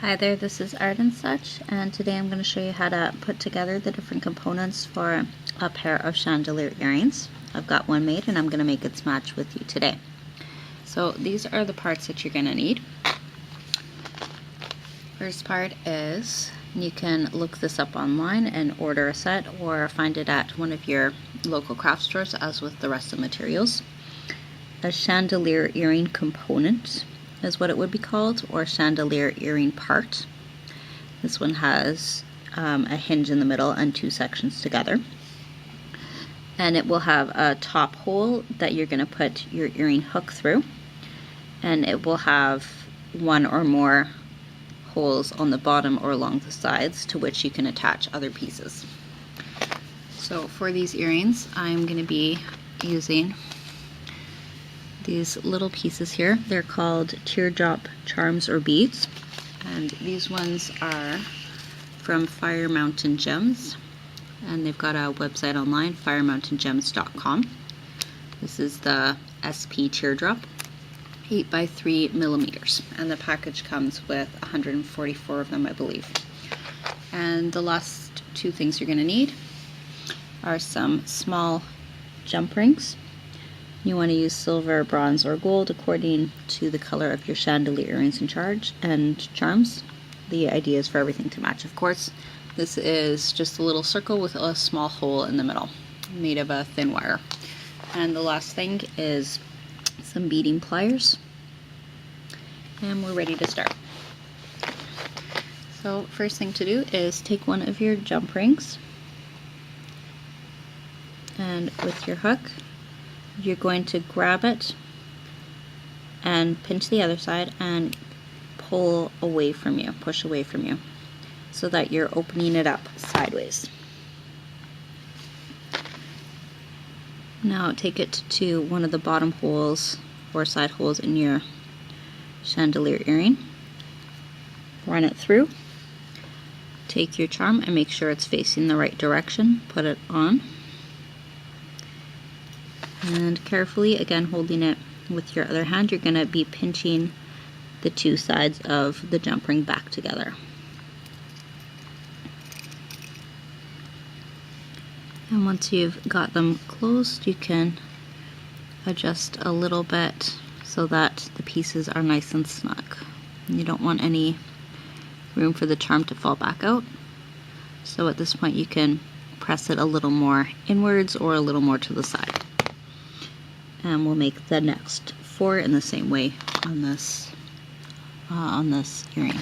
Hi there, this is Art and Such, and today I'm going to show you how to put together the different components for a pair of chandelier earrings. I've got one made and I'm going to make its match with you today. So these are the parts that you're going to need. First part is, you can look this up online and order a set or find it at one of your local craft stores as with the rest of the materials. A chandelier earring component is what it would be called, or chandelier earring part. This one has a hinge in the middle and two sections together. And it will have a top hole that you're going to put your earring hook through. And it will have one or more holes on the bottom or along the sides to which you can attach other pieces. So for these earrings, I'm going to be using these little pieces here. They're called teardrop charms or beads, and these ones are from Fire Mountain Gems, and they've got a website online, firemountaingems.com. This is the SP teardrop, 8 by 3 millimeters, and the package comes with 144 of them, I believe. And the last two things you're going to need are some small jump rings. You want to use silver, bronze, or gold according to the color of your chandelier earrings and charms. The idea is for everything to match, of course. This is just a little circle with a small hole in the middle, made of a thin wire. And the last thing is some beading pliers. And we're ready to start. So first thing to do is take one of your jump rings, and with your hook, you're going to grab it and pinch the other side and pull away from you, push away from you, so that you're opening it up sideways. Now take it to one of the bottom holes or side holes in your chandelier earring, run it through, take your charm and make sure it's facing the right direction, put it on, and carefully, again holding it with your other hand, you're going to be pinching the two sides of the jump ring back together. And once you've got them closed, you can adjust a little bit so that the pieces are nice and snug. You don't want any room for the charm to fall back out. So at this point you can press it a little more inwards or a little more to the side. And we'll make the next 4 in the same way on this earring.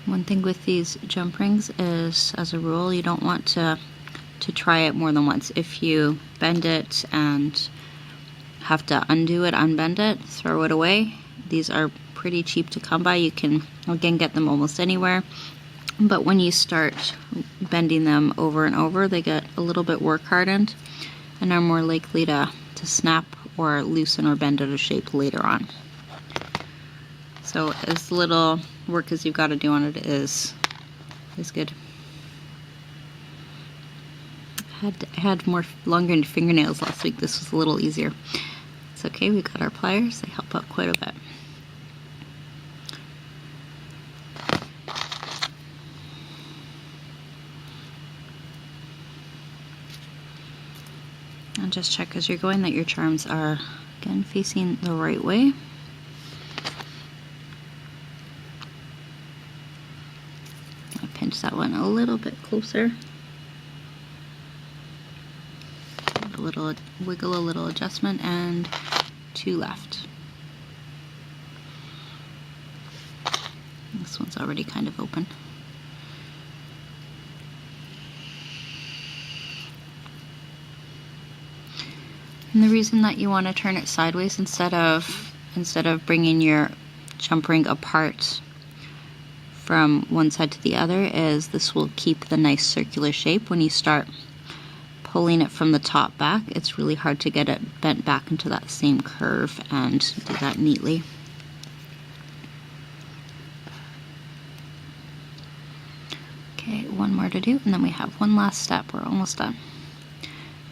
One thing with these jump rings is, as a rule, you don't want to try it more than once. If you bend it and have to undo it, unbend it, throw it away. These are pretty cheap to come by. You can, again, get them almost anywhere. But when you start bending them over and over, they get a little bit work hardened and are more likely to snap or loosen or bend out of shape later on. So as little work as you've got to do on it is good. I had more longer fingernails last week. This was a little easier. It's okay, we've got our pliers. They help out quite a bit. And just check as you're going that your charms are, again, facing the right way. I pinch that one a little bit closer. A little wiggle, a little adjustment, and 2 left. This one's already kind of open. And the reason that you want to turn it sideways instead of bringing your jump ring apart from one side to the other is this will keep the nice circular shape. When you start pulling it from the top back, it's really hard to get it bent back into that same curve and do that neatly. Okay, one more to do, and then we have one last step. We're almost done.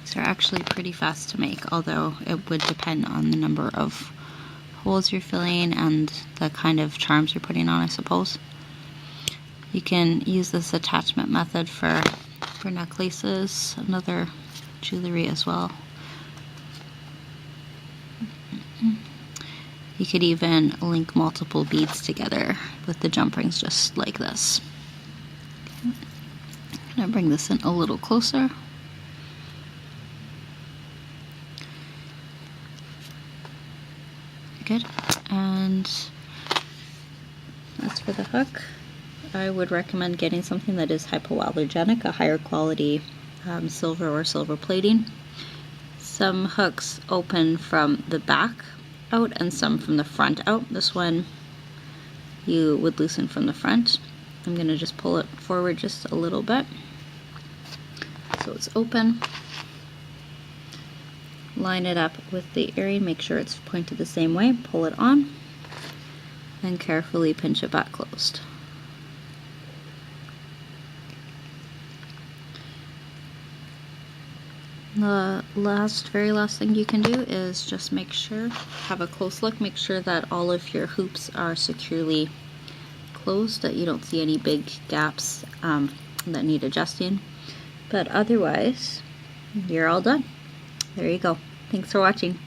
These are actually pretty fast to make, although it would depend on the number of holes you're filling and the kind of charms you're putting on, I suppose. You can use this attachment method for necklaces and other jewelry as well. You could even link multiple beads together with the jump rings just like this. Okay. I'm going to bring this in a little closer. Good. And as for the hook, I would recommend getting something that is hypoallergenic, a higher quality silver or silver plating. Some hooks open from the back out and some from the front out. This one you would loosen from the front. I'm going to just pull it forward just a little bit so it's open. Line it up with the earring, make sure it's pointed the same way, pull it on, and carefully pinch it back closed. The very last thing you can do is just make sure, have a close look, make sure that all of your hoops are securely closed, that you don't see any big gaps that need adjusting. But otherwise, you're all done. There you go. Thanks for watching.